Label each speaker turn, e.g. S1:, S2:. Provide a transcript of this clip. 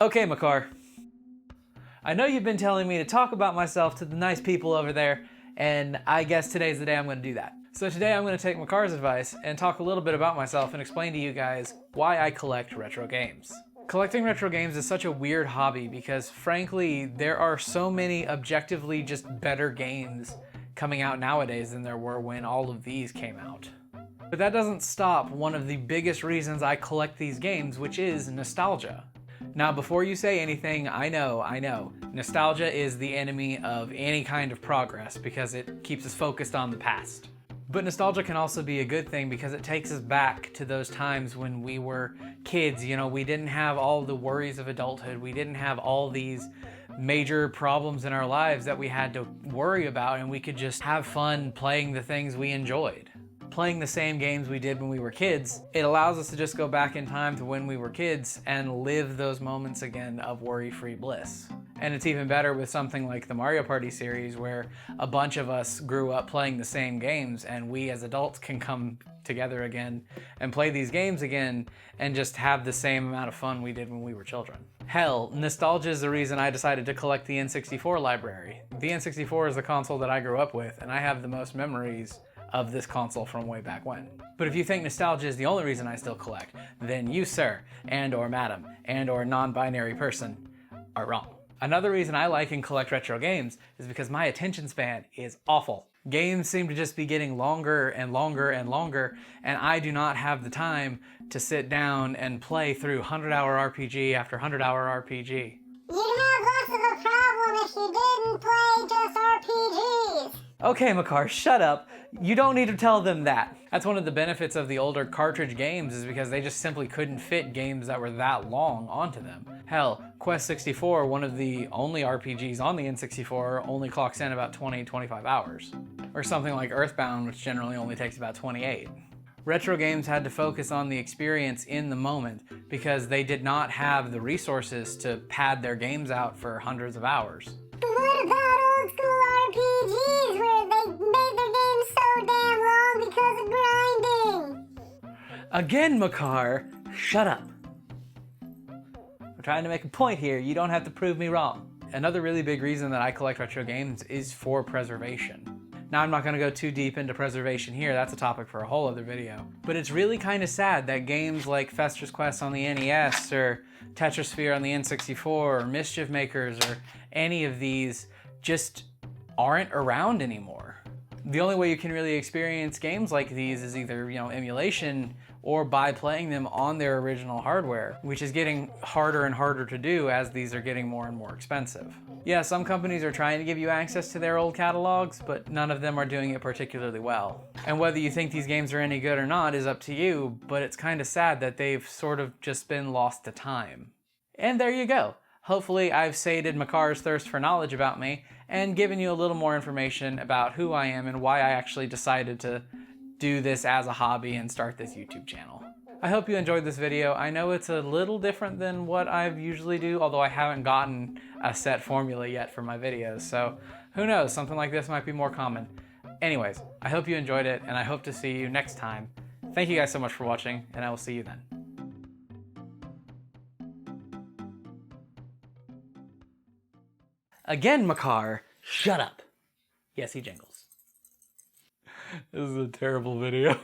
S1: Okay, Makar. I know you've been telling me to talk about myself to the nice people over there, and I guess today's the day I'm going to do that. So today I'm going to take Makar's advice and talk a little bit about myself and explain to you guys why I collect retro games. Collecting retro games is such a weird hobby because, frankly, there are so many objectively just better games coming out nowadays than there were when all of these came out. But that doesn't stop one of the biggest reasons I collect these games, which is nostalgia. Now, before you say anything, I know, nostalgia is the enemy of any kind of progress because it keeps us focused on the past. But nostalgia can also be a good thing because it takes us back to those times when we were kids. You know, we didn't have all the worries of adulthood. We didn't have all these major problems in our lives that we had to worry about, and we could just have fun playing the things we enjoyed. Playing the same games we did when we were kids, it allows us to just go back in time to when we were kids and live those moments again of worry-free bliss. And it's even better with something like the Mario Party series, where a bunch of us grew up playing the same games, and we as adults can come together again and play these games again and just have the same amount of fun we did when we were children. Hell, nostalgia is the reason I decided to collect the N64 library. The N64 is the console that I grew up with, and I have the most memories of this console from way back when. But if you think nostalgia is the only reason I still collect, then you, sir, and or madam, and or non-binary person, are wrong. Another reason I like and collect retro games is because my attention span is awful. Games seem to just be getting longer and longer and longer, and I do not have the time to sit down and play through 100-hour RPG after 100-hour RPG.
S2: You'd have less of a problem if you didn't play just RPGs.
S1: Okay, Makar, shut up. You don't need to tell them that. That's one of the benefits of the older cartridge games, is because they just simply couldn't fit games that were that long onto them. Hell, Quest 64, one of the only RPGs on the N64, only clocks in about 20-25 hours. Or something like Earthbound, which generally only takes about 28. Retro games had to focus on the experience in the moment because they did not have the resources to pad their games out for hundreds of hours.
S2: But what about old school RPGs where they made their games so damn long because of grinding?
S1: Again, Makar, shut up. I'm trying to make a point here. You don't have to prove me wrong. Another really big reason that I collect retro games is for preservation. Now, I'm not going to go too deep into preservation here. That's a topic for a whole other video. But it's really kind of sad that games like Fester's Quest on the NES or Tetrasphere on the N64 or Mischief Makers or any of these just aren't around anymore. The only way you can really experience games like these is either, emulation or by playing them on their original hardware, which is getting harder and harder to do as these are getting more and more expensive. Yeah, some companies are trying to give you access to their old catalogs, but none of them are doing it particularly well. And whether you think these games are any good or not is up to you, but it's kind of sad that they've sort of just been lost to time. And there you go. Hopefully I've sated Makar's thirst for knowledge about me and given you a little more information about who I am and why I actually decided to do this as a hobby and start this YouTube channel. I hope you enjoyed this video. I know it's a little different than what I usually do, although I haven't gotten a set formula yet for my videos, so who knows, something like this might be more common. Anyways, I hope you enjoyed it, and I hope to see you next time. Thank you guys so much for watching, and I will see you then. Again, Makar, shut up. Yes, he jingles. This is a terrible video.